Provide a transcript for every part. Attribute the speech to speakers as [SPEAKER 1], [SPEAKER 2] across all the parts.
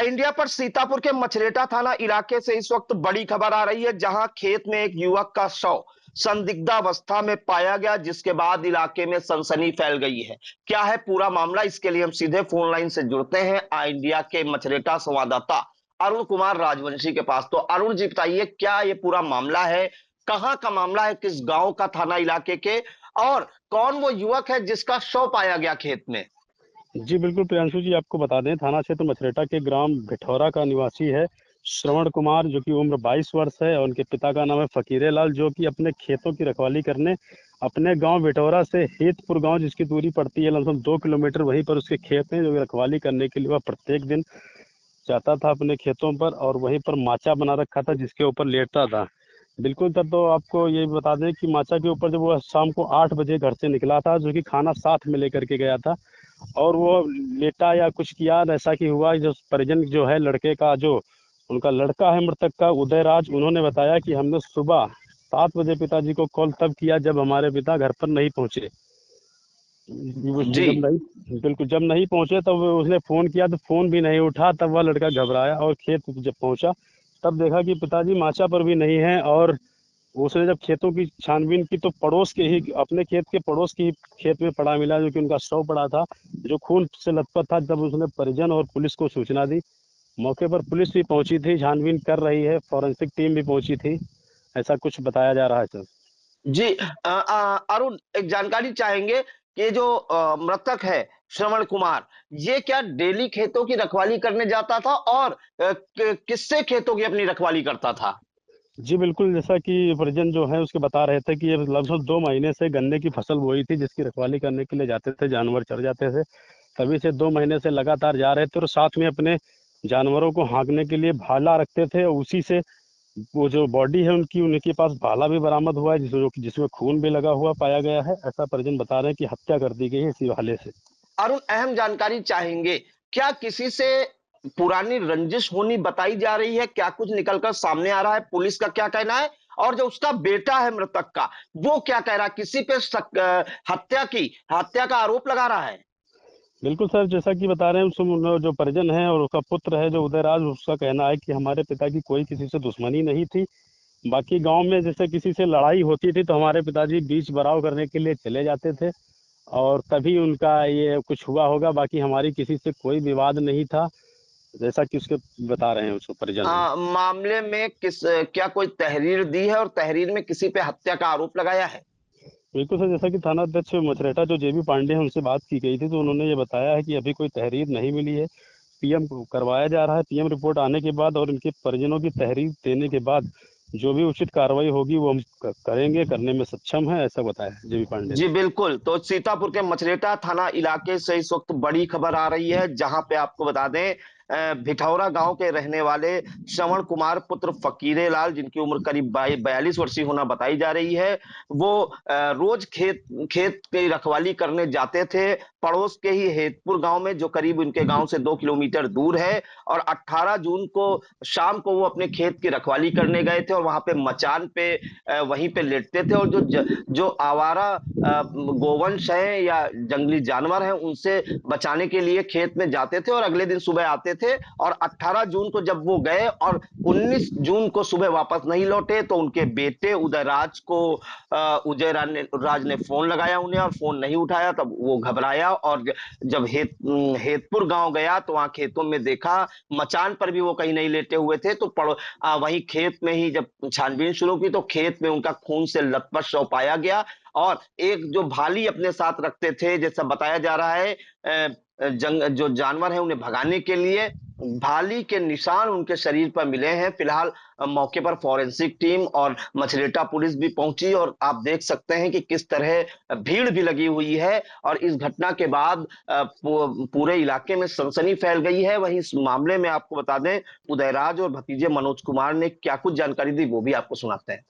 [SPEAKER 1] India पर सीतापुर के मछरेटा थाना इलाके से इस वक्त बड़ी खबर आ रही है, जहां खेत में एक युवक का शव संदिग्धावस्था में पाया गया, जिसके बाद इलाके में सनसनी फैल गई है। क्या है पूरा मामला, इसके लिए हम सीधे फोन लाइन से जुड़ते हैं आई इंडिया के मछरेटा संवाददाता अरुण कुमार राजवंशी के पास। तो अरुण जी बताइए, क्या ये पूरा मामला है, कहां का मामला है, किस गांव का, थाना इलाके के, और कौन वो युवक है जिसका शव पाया गया खेत में?
[SPEAKER 2] जी बिल्कुल प्रियांशु जी, आपको बता दें थाना क्षेत्र मछरेटा के ग्राम भिठौरा का निवासी है श्रवण कुमार, जो कि उम्र 22 वर्ष है, और उनके पिता का नाम है फकीरे लाल, जो कि अपने खेतों की रखवाली करने अपने गांव भिठौरा से हेतपुर गांव, जिसकी दूरी पड़ती है लगभग 2 किलोमीटर, वहीं पर उसके खेत हैं, जो कि रखवाली करने के लिए वह प्रत्येक दिन जाता था अपने खेतों पर, और वहीं पर माचा बना रखा था जिसके ऊपर लेटता था। बिल्कुल, तब तो आपको ये भी बता दें कि माचा के ऊपर जब वो शाम को 8 बजे घर से निकला था, जो कि खाना साथ में लेकर के गया था, और वो लेटा या कुछ किया, ऐसा कि हुआ जो परिजन जो है लड़के का, जो उनका लड़का है मृतक का उदयराज, उन्होंने बताया कि हमने सुबह 7 बजे पिताजी को कॉल तब किया जब हमारे पिता घर पर नहीं पहुंचे।
[SPEAKER 1] जी।
[SPEAKER 2] जब नहीं, बिल्कुल जब नहीं पहुंचे तब उसने फोन किया तो फोन भी नहीं उठा। तब वह लड़का घबराया और खेत जब पहुंचा तब देखा कि पिताजी माचा पर भी नहीं है। और उसने जब खेतों की छानबीन की तो पड़ोस के ही, अपने खेत के पड़ोस की ही खेत में पड़ा मिला, जो कि उनका शव पड़ा था, जो खून से लथपथ था। जब उसने परिजन और पुलिस को सूचना दी, मौके पर पुलिस भी पहुंची थी, छानबीन कर रही है, फॉरेंसिक टीम भी पहुंची थी, ऐसा कुछ बताया जा रहा है सर।
[SPEAKER 1] जी। अरुण, एक जानकारी चाहेंगे कि जो मृतक है श्रवण कुमार, ये क्या डेली खेतों की रखवाली करने जाता था, और किससे खेतों की अपनी रखवाली करता था?
[SPEAKER 2] जी बिल्कुल, जैसा कि परिजन जो है उसके बता रहे थे कि ये लगभग 2 महीने से गन्ने की फसल बोई थी, जिसकी रखवाली करने के लिए जाते थे, जानवर चढ़ जाते थे। तभी से 2 महीने से लगातार जा रहे थे, और साथ में अपने जानवरों को हाँकने के लिए भाला रखते थे, और उसी से वो जो बॉडी है उनकी, उनके पास भाला भी बरामद हुआ है, जिसमें खून भी लगा हुआ पाया गया है। ऐसा परिजन बता रहे हैं कि हत्या कर दी गई है इसी भाले से।
[SPEAKER 1] अरुण, अहम जानकारी चाहेंगे, क्या किसी से पुरानी रंजिश होनी बताई जा रही है? क्या कुछ निकलकर सामने आ रहा है? पुलिस का क्या कहना है? और जो उसका बेटा है मृतक का, वो क्या कह रहा है? किसी पे हत्या का आरोप लगा रहा है?
[SPEAKER 2] बिल्कुल सर, जैसा कि बता रहे हैं जो परिजन है और उसका पुत्र है जो उदयराज, उसका कहना है कि हमारे पिता की कोई किसी से दुश्मनी नहीं थी। बाकी गांव में जैसे किसी से लड़ाई होती थी तो हमारे पिताजी बीच बराव करने के लिए चले जाते थे, और तभी उनका ये कुछ हुआ होगा। बाकी हमारी किसी से कोई विवाद नहीं था, जैसा कि उसके बता रहे हैं, उसको परिजन हैं।
[SPEAKER 1] मामले में क्या कोई तहरीर दी है, और तहरीर में किसी पे हत्या का आरोप लगाया है?
[SPEAKER 2] बिल्कुल सर, जैसा कि थाना अध्यक्ष मछरेटा जो जेबी पांडे हैं उनसे बात की गई थी, तो उन्होंने ये बताया है कि अभी कोई तहरीर नहीं मिली है, पीएम को करवाया जा रहा है। पीएम रिपोर्ट आने के बाद और इनके परिजनों की तहरीर देने के बाद जो भी उचित कार्रवाई होगी वो हम करेंगे, करने में सक्षम है, ऐसा बताया जेबी पांडे
[SPEAKER 1] जी
[SPEAKER 2] ने।
[SPEAKER 1] बिल्कुल। तो सीतापुर के मछरेटा थाना इलाके से इस वक्त बड़ी खबर आ रही है, जहां पे आपको बता दें, भिठौरा गांव के रहने वाले श्रवण कुमार पुत्र फकीरे लाल, जिनकी उम्र करीब 42 वर्षीय होना बताई जा रही है, वो रोज खेत खेत की रखवाली करने जाते थे, पड़ोस के ही हेतपुर गांव में, जो करीब उनके गांव से 2 किलोमीटर दूर है। और 18 जून को शाम को वो अपने खेत की रखवाली करने गए थे, और वहां पे मचान पे वहीं पे लेटते थे, और जो आवारा गोवंश है या जंगली जानवर हैं, उनसे बचाने के लिए खेत में जाते थे, और अगले दिन सुबह आते थे। और 18 जून को जब वो गए और 19 जून को सुबह वापस नहीं लौटे, तो उनके बेटे उदयराज को राज ने फोन लगाया उन्हें, और फोन नहीं उठाया। तब वो घबराया, और जब हेतपुर गांव गया तो वहां खेतों में देखा, मचान पर भी वो कहीं नहीं लेटे हुए थे। तो वहीं खेत में ही जब छानबीन शुरू की तो खेत में उनका खून से लथपथ शव पाया गया। और एक जो भाली अपने साथ रखते थे, जैसा बताया जा रहा है, जो जानवर है उन्हें भगाने के लिए, भाली के निशान उनके शरीर पर मिले हैं। फिलहाल मौके पर फॉरेंसिक टीम और मछरेटा पुलिस भी पहुंची, और आप देख सकते हैं कि किस तरह भीड़ भी लगी हुई है। और इस घटना के बाद पूरे इलाके में सनसनी फैल गई है। वहीं इस मामले में आपको बता दें, उदयराज और भतीजे मनोज कुमार ने क्या कुछ जानकारी दी, वो भी आपको सुनाते हैं।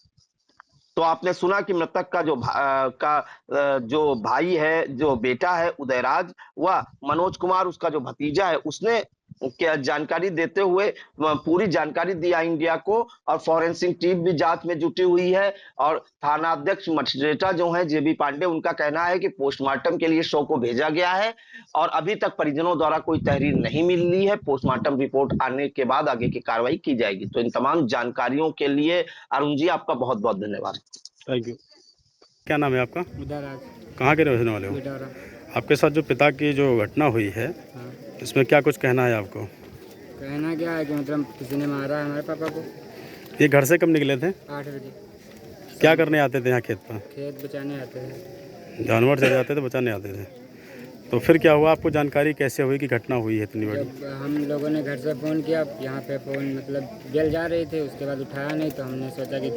[SPEAKER 1] तो आपने सुना कि मृतक का जो भाई है, जो बेटा है उदयराज, वह मनोज कुमार, उसका जो भतीजा है, उसने क्या जानकारी देते हुए पूरी जानकारी दिया इंडिया को, और फॉरेंसिक टीम भी जांच में जुटी हुई है। और थाना अध्यक्ष मछरेटा जो है जेबी पांडे, उनका कहना है कि पोस्टमार्टम के लिए शव को भेजा गया है और अभी तक परिजनों द्वारा कोई तहरीर नहीं मिली है। पोस्टमार्टम रिपोर्ट आने के बाद आगे की कार्रवाई की जाएगी। तो इन तमाम जानकारियों के लिए अरुण जी आपका बहुत बहुत धन्यवाद।
[SPEAKER 2] Thank you. क्या नाम है आपका?
[SPEAKER 3] उदयराज।
[SPEAKER 2] कहाँ के रहने वाले हो?
[SPEAKER 3] बिटौरा।
[SPEAKER 2] आपके साथ जो पिता की जो घटना हुई है,
[SPEAKER 3] हाँ।
[SPEAKER 2] इसमें क्या कुछ कहना है आपको?
[SPEAKER 3] कहना क्या है कि मतलब किसी ने मारा है हमारे पापा को।
[SPEAKER 2] ये घर से कब निकले थे?
[SPEAKER 3] 8 बजे।
[SPEAKER 2] क्या करने आते थे यहाँ खेत पर?
[SPEAKER 3] खेत बचाने आते थे।
[SPEAKER 2] जानवर चले जाते थे, बचाने आते थे। तो फिर क्या हुआ, आपको जानकारी कैसे हुई कि घटना हुई है इतनी बड़ी?
[SPEAKER 3] जब हम लोगों ने घर से फ़ोन किया, यहाँ पे फ़ोन मतलब जल जा रहे थे, उसके बाद उठाया नहीं, तो हमने सोचा कि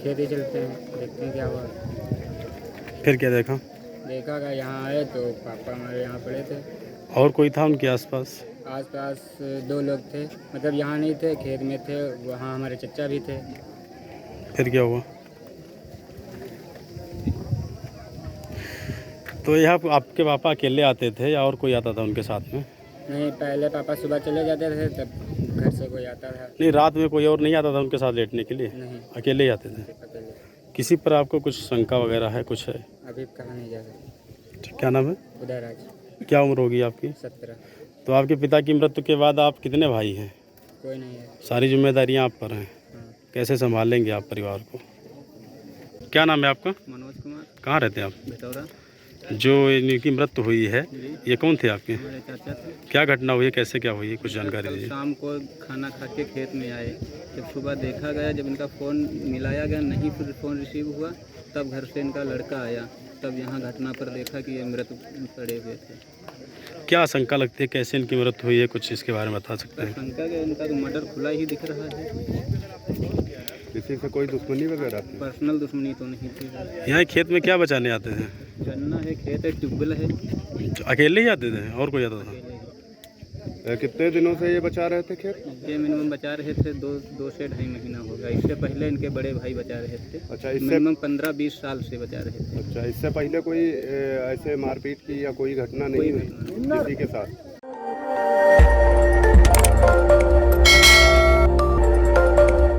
[SPEAKER 3] खेत ही चलते हैं, देखते हैं क्या हुआ।
[SPEAKER 2] फिर क्या देखा?
[SPEAKER 3] देखा कि यहाँ आए तो पापा हमारे यहाँ पड़े थे।
[SPEAKER 2] और कोई था उनके आसपास?
[SPEAKER 3] आसपास 2 लोग थे, मतलब यहाँ नहीं थे, खेत में थे। वहाँ हमारे चचा भी थे।
[SPEAKER 2] फिर क्या हुआ? तो यहाँ आपके पापा अकेले आते थे या और कोई आता था उनके साथ में?
[SPEAKER 3] नहीं, पहले पापा सुबह चले जाते थे, तब घर से कोई आता था।
[SPEAKER 2] नहीं, रात में कोई और नहीं आता था उनके साथ लेटने के लिए?
[SPEAKER 3] नहीं,
[SPEAKER 2] अकेले ही आते थे।
[SPEAKER 3] अकेले।
[SPEAKER 2] किसी पर आपको कुछ शंका वगैरह है, कुछ है?
[SPEAKER 3] अभी कहा नहीं जा सकता।
[SPEAKER 2] क्या नाम है?
[SPEAKER 3] उदयराज।
[SPEAKER 2] क्या उम्र होगी आपकी?
[SPEAKER 3] 17।
[SPEAKER 2] तो आपके पिता की मृत्यु के बाद आप कितने भाई हैं?
[SPEAKER 3] कोई नहीं है।
[SPEAKER 2] सारी जिम्मेदारियां आप पर हैं।
[SPEAKER 3] हाँ।
[SPEAKER 2] कैसे संभालेंगे आप परिवार को? क्या नाम है आपका?
[SPEAKER 3] मनोज कुमार।
[SPEAKER 2] कहाँ रहते हैं आप?
[SPEAKER 3] बिटौरा।
[SPEAKER 2] जो इनकी मृत्यु हुई है, ये कौन थे आपके?
[SPEAKER 3] हमारे चाचा थे।
[SPEAKER 2] क्या घटना हुई है, कैसे क्या हुई है, कुछ जानकारी
[SPEAKER 3] कल
[SPEAKER 2] दीजिए।
[SPEAKER 3] शाम को खाना खा के खेत में आए, जब सुबह देखा गया, जब इनका फ़ोन मिलाया गया, नहीं फिर फ़ोन रिसीव हुआ, तब घर से इनका लड़का आया, तब यहाँ घटना पर देखा कि ये मृत पड़े हुए थे।
[SPEAKER 2] क्या आशंका लगती है, कैसे इनकी मृत्यु हुई है, कुछ इसके बारे में बता सकते हैं?
[SPEAKER 3] आशंका के इनका तो मर्डर खुला ही दिख रहा है।
[SPEAKER 2] किसी से कोई दुश्मनी वगैरह?
[SPEAKER 3] पर्सनल दुश्मनी तो नहीं थी।
[SPEAKER 2] यहाँ खेत में क्या बचाने आते थे?
[SPEAKER 3] गन्ना है, खेत है, ट्यूबवेल है।
[SPEAKER 2] अकेले ही आते थे और कोई आता था?
[SPEAKER 4] कितने दिनों से ये बचा रहे थे खेत?
[SPEAKER 3] ये मिनिमम बचा रहे थे 2 से ढाई महीना हो गया। इससे पहले इनके बड़े भाई बचा रहे थे।
[SPEAKER 4] अच्छा, इससे
[SPEAKER 3] मिनिमम 15-20 साल से बचा रहे थे।
[SPEAKER 4] अच्छा, इससे पहले कोई ऐसे मारपीट की या कोई घटना नहीं हुई किसी के साथ?